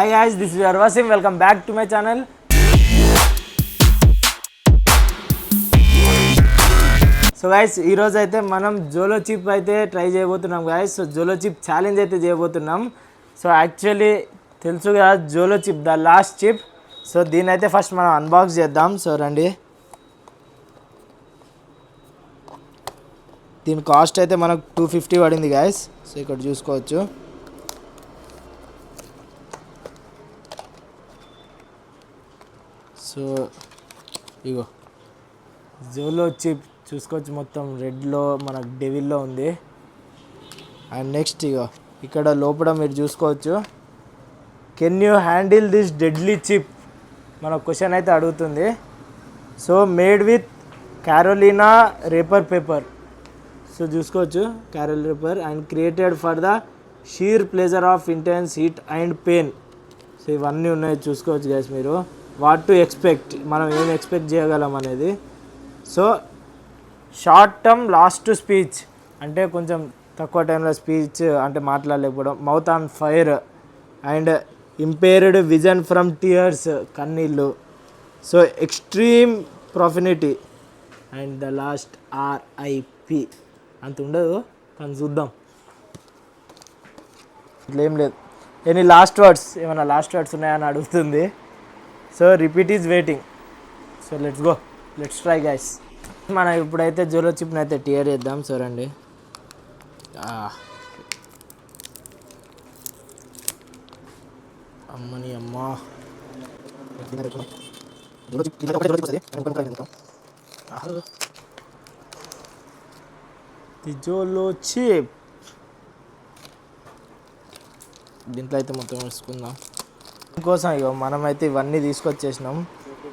Hi guys, this is Arvasim. Welcome back to my channel. So guys ఈరోజు అయితే మనం Jolo chip అయితే try చేయబోతున్నాం గైస్. సో జోలో చిప్ ఛాలెంజ్ అయితే చేయబోతున్నాం. సో యాక్చువల్లీ తెలుసు కదా Jolo chip the last chip. So దీని అయితే ఫస్ట్ మనం అన్బాక్స్ చేద్దాం. సో రండి, దీని కాస్ట్ అయితే మనకు 250 పడింది గైస్. సో ఇక్కడ చూసుకోవచ్చు. సో ఇగో జోలో చిప్ చూసుకోవచ్చు, మొత్తం రెడ్లో మన డెవిల్లో ఉంది. అండ్ నెక్స్ట్ ఇగో ఇక్కడ లోపల మీరు చూసుకోవచ్చు, can you handle this deadly chip మన క్వశ్చన్ అయితే అడుగుతుంది. So made with Carolina reaper pepper. So చూసుకోవచ్చు Carol reaper and created for the sheer pleasure of intense heat and pain. So ఇవన్నీ ఉన్నాయి చూసుకోవచ్చు గైస్ మీరు. వాట్ టు ఎక్స్పెక్ట్, మనం ఏం ఎక్స్పెక్ట్ చేయగలం అనేది. So short term lost to speech అంటే కొంచెం తక్కువ టైంలో స్పీచ్ అంటే మాట్లాడలేకపోవడం. Mouth on fire and impaired vision from tears కన్నీళ్ళు. So extreme profanity and the last RIP. అంత ఉండదు కానీ చూద్దాం. ఇట్లా ఏం లేదు. ఎనీ లాస్ట్ వర్డ్స్, ఏమైనా లాస్ట్ వర్డ్స్ ఉన్నాయని అడుగుతుంది. So repeat is waiting. So let's go, let's try guys. మనం ఇప్పుడైతే జోలో చిప్ని అయితే టియర్ చేద్దాం. సో రండి, అమ్మని అమ్మా జోలో చిప్. దీంట్లో అయితే మొత్తం వేసుకుందాం. దీనికోసం ఇక మనమైతే ఇవన్నీ తీసుకొచ్చేసినాం.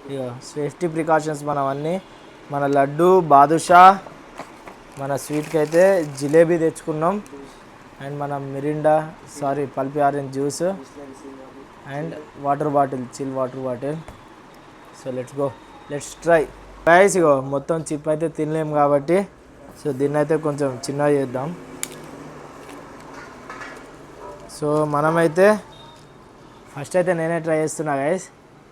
ఇక సేఫ్టీ ప్రికాషన్స్ మనం అన్నీ, మన లడ్డు బాదుషా, మన స్వీట్కి అయితే జిలేబీ తెచ్చుకున్నాం. అండ్ మన Mirinda pulpy orange juice and water bottle, chill water bottle. So let's go, let's try guys. ఇగో మొత్తం చిప్ అయితే తినలేము కాబట్టి సో దీన్ని అయితే కొంచెం చిన్నగా చేద్దాం. సో మనమైతే ఫస్ట్ అయితే నేనే ట్రై చేస్తున్నా గైస్.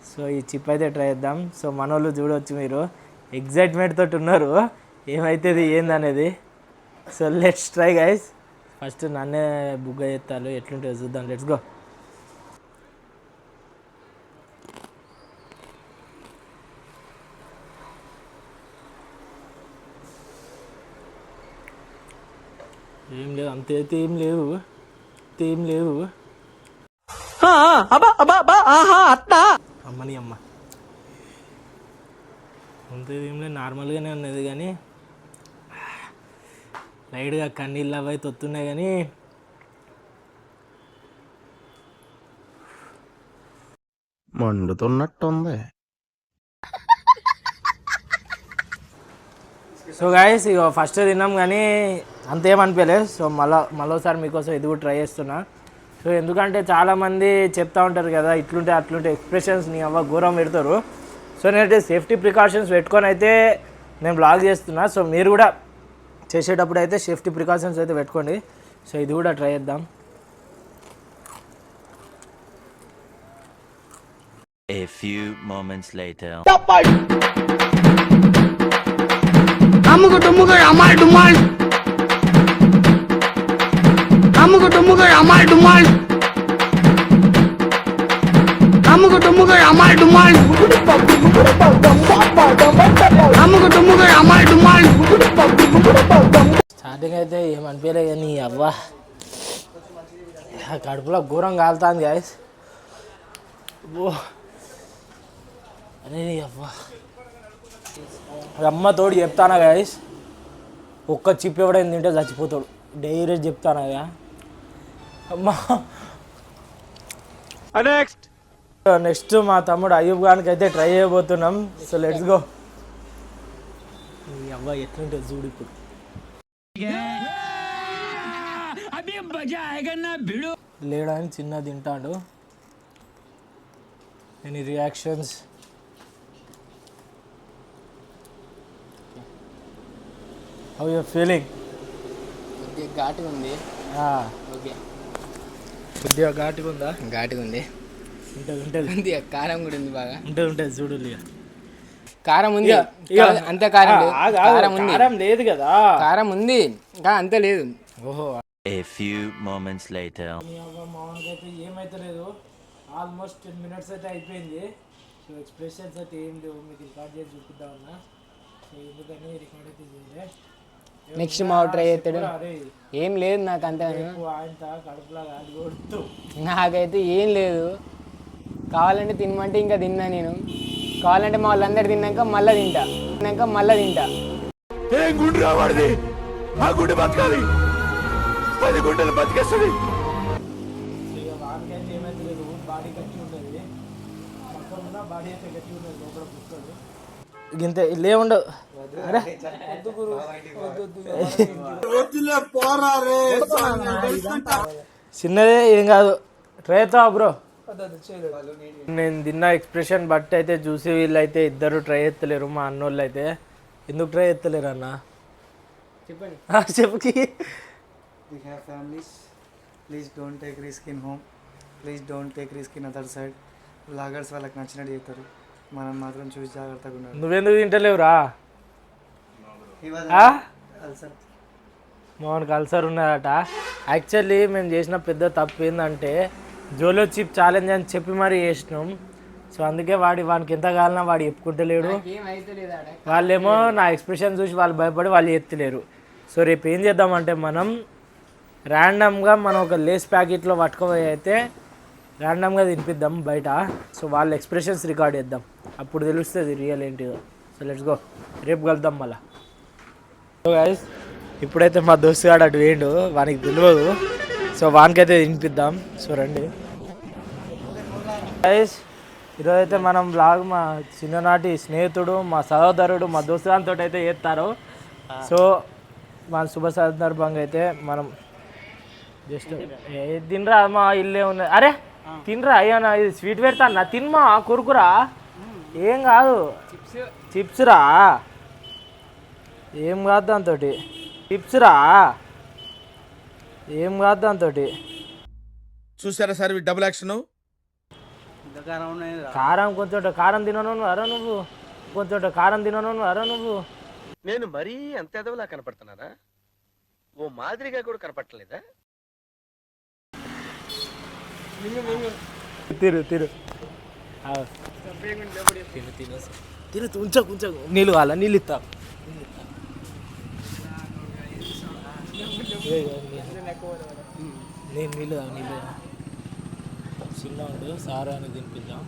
సో ఈ చిప్ అయితే ట్రై చేద్దాం. సో మన వాళ్ళు చూడవచ్చు మీరు, ఎగ్జైట్మెంట్ తోటి ఉన్నారు ఏమైతుంది ఏందనేది. So let's try guys. First నన్నే బుగ్గ చేస్తాను, ఎట్లుంటుందో చూద్దాం. Let's go. ఏం లేదు, అంతైతే ఏం లేవు, ఏం లేవు. అమ్మని అమ్మ అంత ఏం లేదు, నార్మల్గానే ఉన్నది కానీ లైట్గా కన్నీళ్ళు అవి అయితే వస్తున్నాయి కానీ మండుతున్నట్టుంది. సో గాయస్ ఇక ఫస్ట్ తిన్నాం కానీ అంతేమనిపించలేదు. సో మళ్ళీసారి మీకోసం ఇది కూడా ట్రై చేస్తున్నా. సో ఎందుకంటే చాలామంది చెప్తా ఉంటారు కదా ఇట్లుంటే అట్లుంటే ఎక్స్ప్రెషన్స్ నీ అవ్వ ఘోరం పెడతారు. సో నేనైతే సేఫ్టీ ప్రికాషన్స్ పెట్టుకొని అయితే నేను బ్లాగ్ చేస్తున్నా. సో మీరు కూడా చేసేటప్పుడు అయితే సేఫ్టీ ప్రికాషన్స్ అయితే పెట్టుకోండి. సో ఇది కూడా ట్రై చేద్దాం. A few moments later. అమ్ముకు డుమ్ముకు అమ్మాయి డుమ్మాల్, అమ్ముకు డుమ్ముకు అమ్మాయి డుమ్మాల్, అమ్ముకు డుమ్ముకు అమ్మాయి డుమ్మాల్, అమ్ముకు డుమ్ముకు అమ్మాయి డుమ్మాల్. స్టార్టింగ్ అయితే ఏమనిపించలే కానీ అవ్వ కడుపులో ఘోరం కాలుతుంది గాయస్. అనేది అవ్వ అమ్మ తోడు చెప్తానా గాయస్, ఒక్క చిప్ ఎవడైనా తింటే చచ్చిపోతాడు డైరెక్ట్ చెప్తానా. అమ్మా నెక్స్ట్ మా తమ్ముడు అయ్యూబ్ ఖాన్కి అయితే ట్రై చేయబోతున్నాం. So let's go. అవ్వ ఎట్లుంటుంది చూడు ఇప్పుడు. లేడని చిన్న తింటాడు. Any reactions? How you feeling? కొద్దిగా ఘాటుగా ఉంది. ఓకే, కొద్దిగా ఘాటుగా ఉందా? ఘాటుగా ఉంది. ఉంటుంది ఉంటుంది ఉంది కారం కూడా ఉంది బాగా ఉంటుంది ఉంటుంది చూడు ఇక. కారం ఉంది ఇక అంతే కారం లేదు. ఆగు, ఆగు. కారం ఉంది కారం లేదు కదా. కారం ఉంది ఇంకా అంతే లేదు. ఓహో A few moments later. మామూలుగా అయితే ఏమైతే లేదు, ఆల్మోస్ట్ 10 minutes అయితే అయిపోయింది. సో ఎక్స్ప్రెషన్స్ అయితే ఏం లేవు, మీకు రికార్డ్ చేసి చూపిద్దామన్నా. సో ఎందుకని రికార్డ్ అయితే చేయలే. నెక్స్ట్ మా ట్రై చేస్తాడు. ఏం లేదు నాకు అంతే. ఆయన కడుపులాగా అది కొడుతూ నాకైతే ఏం లేదు. కావాలంటే తినమంటే ఇంకా తిన్నా నేను. కావాలంటే మా వాళ్ళందరూ తిన్నాక మళ్ళీ తింటా. ఏం గుండు రావాడిది, ఆ గుండె బతకాలి, 10 గుండెలు బతికేస్తుంది. ఇక వానికైతే ఏమైతే లేదు, బాడీ గట్టి ఉంటుంది, పక్కన ఉన్న బాడీ అయితే గట్టి ఉంటుంది, లోపల పుస్తకాలు ఇంతే లేవుండవు. చిన్నదే ఏం కాదు, ట్రై అవుతావా బ్రో? నేను తిన్న ఎక్స్ప్రెషన్ బట్టి అయితే చూసి వీళ్ళైతే ఇద్దరు ట్రై ఎత్తలేరు. మా అన్నోళ్ళు అయితే ఎందుకు ట్రై ఎత్తలేరు అన్న చెప్పండి. చెప్పుకి We have families. Please don't take risk in home. Please don't take risk in other side. Vloggers వాళ్ళకి నచ్చినట్టు చేస్తారు, మనం మాత్రం చూసి జాగ్రత్తగా ఉండాలి. నువ్వెందుకు తింటలేవురా? మోహన్కి అల్సర్ ఉన్నదట. యాక్చువల్లీ మేము చేసిన పెద్ద తప్పు ఏంటంటే జోలో చిప్ ఛాలెంజ్ అని చెప్పి మరీ చేసినాం. సో అందుకే వానికి ఎంత కావాలన్నా వాడు చెప్పుకుంటలేడు. వాళ్ళేమో నా ఎక్స్ప్రెషన్ చూసి వాళ్ళు భయపడి వాళ్ళు ఎత్తలేరు. సో రేపు ఏం చేద్దామంటే మనం ర్యాండమ్గా ఒక లేస్ ప్యాకెట్లో పట్టుకోపోయి అయితే ర్యాండమ్గా తినిపిద్దాం బయట. సో వాళ్ళ ఎక్స్ప్రెషన్స్ రికార్డ్ చేద్దాం, అప్పుడు తెలుస్తుంది రియల్ ఏంటిదో. సో లెట్స్ గో, రేపు కలుద్దాం మళ్ళా. సో గైస్ ఇప్పుడైతే మా దోస్తు గాడు అటు వేయండు, వానికి తెలియదు. సో వానికైతే తినిపిద్దాం. సో రండి గైస్, ఈరోజు అయితే మనం బ్లాగ్ మా చిన్ననాటి స్నేహితుడు, మా సహోదరుడు, మా దోస్తు గారితో అయితే చేస్తారు. సో మన శుభ సందర్భంగా అయితే మనం జస్ట్ తినరా, మా ఇల్లే ఉన్నది. అరే తినరా, అయ్యా ఇది స్వీట్ పెడతా అన్న, తినమా కురుకురా, ఏం కాదు చిప్స్ రా, ఏం కాదు దాంతో చిప్స్ రా, ఏం కాదు దాంతో. చూసారా సార్ డబుల్ యాక్షన్. కారం కొంచెం కారం తినను అరా నువ్వు, కొంచెం కారం తినను అరా నువ్వు. నేను మరీ అంత ఎదవలా కనపడుతున్నారా? ఓ మాదిరిగా కూడా కనపడలేదా? తిరు తిరు తిరు కొంచెం కొంచెం నీళ్ళు కావాలా? నీళ్ళు ఇస్తా. నేను నీళ్ళు చిన్న ఉండు, సారా అని తినిపిద్దాం.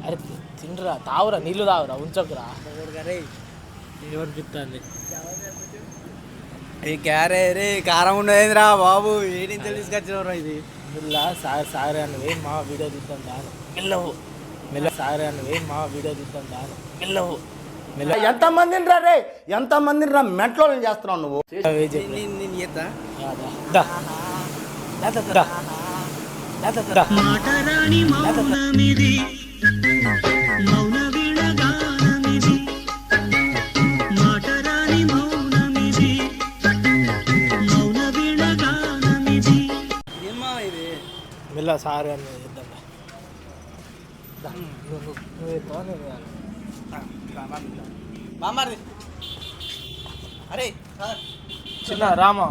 అరే తినరా, తావురా, నీళ్ళు తావురా, ఉంచకురా. ఎవరు చెప్తాండి క్యారే రే కారం ఉండేదిరా బాబు, ఏడి తీసుకొచ్చినవరా ఇది. మిల్ల సారే అన్నవి మా వీడియో తీద్దాం దాని మెల్లవు, మెల్ల సారే అన్నవి మా వీడియో తీద్దాం దాని మెల్లవు, మెల్ల ఎంతమందిని రా రే, ఎంతమందిని రా మెంట్లో చేస్తున్నావు నువ్వు? నేను చేస్తా. మెల్ల సారే అన్నవి చేద్దాం. అరే చిన్న రామా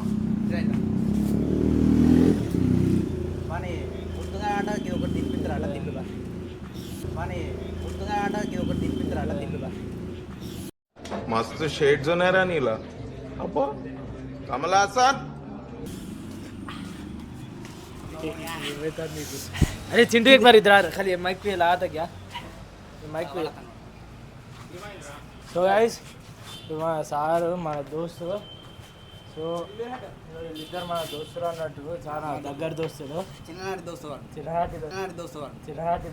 మన పుట్టుగా ఆటకి ఒకటి తినిపిస్తారు, అలా తింటుగా. మన పుట్టుగా ఆటకి ఒకటి తినిపిస్తారు, అలా తింటుగా. मस्त शेड जो नाही राणीला अप्पा कमला असा. अरे चिंटू एक बार इधर आ, खाली माइक पे लगा था क्या? माइक पे. సో గైస్ మా సారు మన దోస్తు. సో వీళ్ళిద్దరు మన దోస్తులు అన్నట్టు, చాలా దగ్గర దోస్తులు, చిన్ననాటి దోస్తు వాడు, చిన్ననాటి చిన్ననాటి దోస్తు వాడు. చిన్ననాటి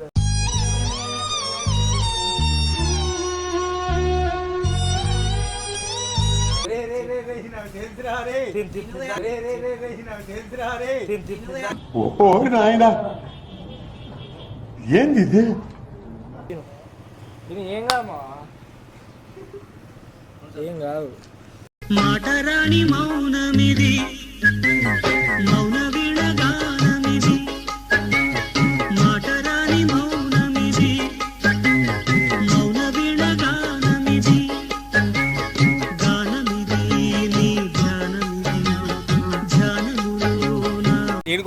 ఓ నాయనా ఏంది ఇది? ఇది ఏం కాదమ్మా, ఏం కాదు. మాటరాని మౌనమిది, మౌన విడగానమిది,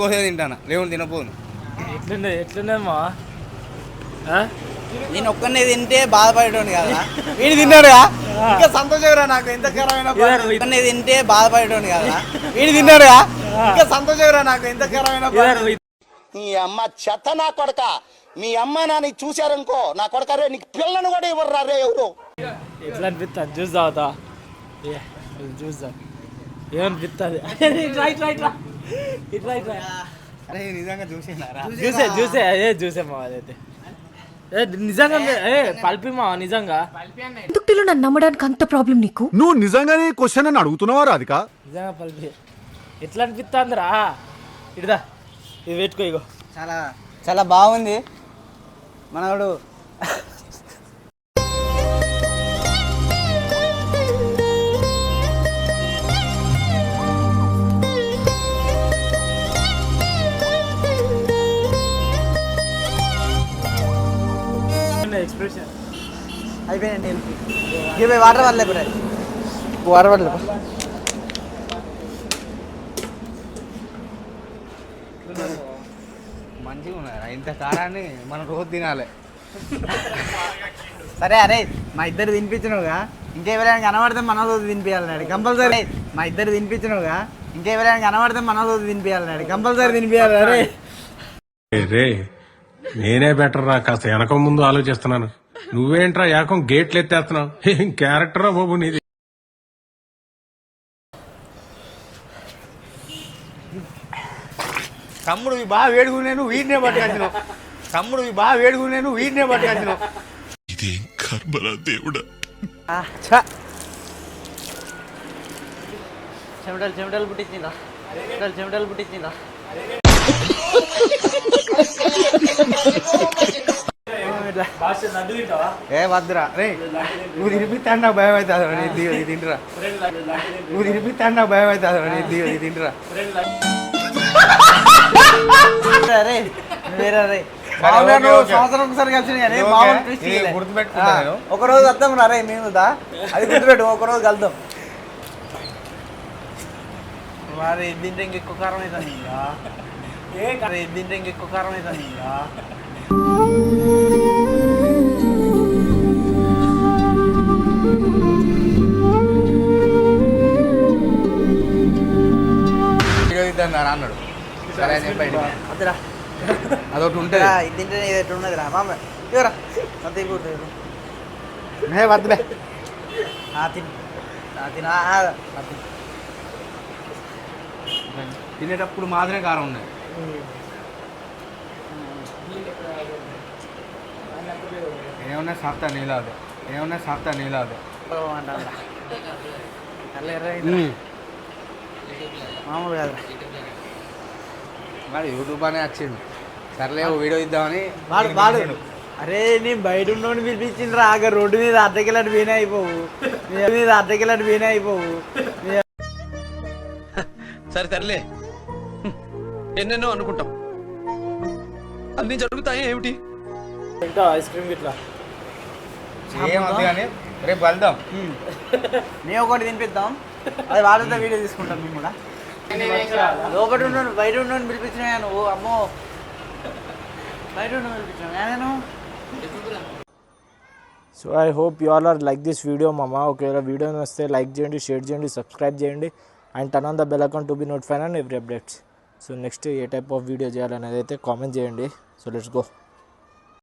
నీకోసమే తింటాను, లేవు తినపోను. ఎట్లున్నది మా నేను ఒక్కనే తింటే బాధపడేటోని కదా, వీడు తిన్నాడుగా ఇంకా సంతోషంగా నాకు ఎంత కరమైన ఒక్కనే తింటే బాధపడేటోని కదా, వీడు తిన్నాడుగా ఇంకా సంతోషంగా నాకు ఎంత కరమైన. నీ అమ్మ చెత్త నా కొడక, మీ అమ్మ నాన్న చూశారనుకో నా కొడక రే, నీకు పిల్లను కూడా ఇవ్వరు రే ఎవరు. ఎట్లా అనిపిస్తుంది జ్యూస్ తాగుతా, జ్యూస్ ఏమనిపిస్తుంది? అరే నిజంగా చూసినారా? జ్యూసే అదే జ్యూసే మా అదైతే నిజంగా పల్పి మా నిజంగా. ఎందుకు నన్ను నమ్మడానికి అంత ప్రాబ్లం నీకు? నువ్వు నిజంగానే క్వశ్చన్ అని అడుగుతున్నావా రాధిక? నిజంగా పల్పి ఎట్లా అనిపిస్తుందిరా? ఇడదా ఇది పెట్టుకో, ఇగో చాలా చాలా బాగుంది మనవాడు. ఎక్స్ప్రెషన్ అయిపోయిందండి. ఇవి వాటర్ పడలే, వాటర్ పడలే. మంచిగా ఉన్నారా? ఇంత కారాన్ని మనం రోజు తినాలి. సరే అరే, మా ఇద్దరు తినిపించినవుగా, ఇంకెవరైనా కనబడితే మన రోజు తినిపించాలన్నాడు కంపల్సరీ. మా ఇద్దరు తినిపించినవుగా, ఇంకెవరైనా కనబడితే మన రోజు తినిపించాలన్నాడు కంపల్సరీ తినిపించాలి. అరే రే, నేనే బెటర్ రా, కాస్త వెనక ముందు ఆలోచిస్తున్నాను. నువ్వేంట్రా ఏకం గేట్లు ఎత్తేస్తున్నావు? ఏం క్యారెక్టరా బాబు నీది. తమ్ముడు బాగా వేడుకునేను వీడినే పట్టుకొచ్చినావు. తమ్ముడు బాగా వేడుకునేను వీడినే పట్టుకొచ్చినావు. ఇదేం కర్మరా దేవుడా. చెమటలు పుట్టించిందా? చెమటలు పుట్టించిందా? ఏ వద్దురా రే, నువ్వు తినిపిస్తాను నాకు భయం అవుతుంది. ఇది తింటురా, నువ్వు తినిపిస్తాను నాకు భయం అవుతుంది. ఇది తింటురా. రే వేరే రే, సంవత్సరం ఒకసారి కలిసి ఒకరోజు వద్దాం రా రే, మేము అది గుర్తుపెట్టు, ఒకరోజు కలుద్దాం. మరి దీంట్లో ఇంకెక్కువ కారం అవుతుంది ఇంకా, దీంట్లో ఇంకెక్కువ కారం అవుతుంది ఇంకా. అన్నాడు సరే అని చెప్పి అదిరా, అదొకటి ఉంటుంది. దీంట్లో ఎట్లా ఉన్నది రా మామ, ఇవరా అంతే వద్దులే. తినేటప్పుడు మాత్రమే కారం ఉన్నాయి. ఏమన్నా సాప్తా నీలాదు, ఏమన్నా సాప్తా నీలాదు మామూలు కాదురా. మరి యూట్యూబ్ అనే వచ్చింది, సర్లే వీడియో ఇద్దామని వాడు. అరే నేను బయట ఉన్నోని పిలిపించిండ్రా, ఆగ రోడ్డు మీద అర్ధకిలాంటి వీనే అయిపోవు, మీద అర్ధకిలాంటి వీనే అయిపోవు. సరే సర్లే, ఎన్నెన్నో అనుకుంటాం, అన్ని జరుగుతాయి ఏమిటి? ఐస్ క్రీమ్ ఇట్లా ఏమవుతుంది కానీ రేపు వెళ్దాం, మేము ఒకటి తినిపిద్దాం, అది వాళ్ళతో వీడియో తీసుకుంటాం మేము కూడా. లోపల ఉన్నాను బయట ఉన్నాను పిలిపించినా నువ్వు, అమ్మో బయట ఉన్నాను పిలిపించాను నేను. So I hope you all are like this video మామ. ఒకవేళ వీడియో వస్తే లైక్ చేయండి, షేర్ చేయండి, సబ్స్క్రైబ్ చేయండి and turn on the bell icon to be notified and every updates. So next A type of video చేయాలనేది అయితే comment చేయండి. So let's go.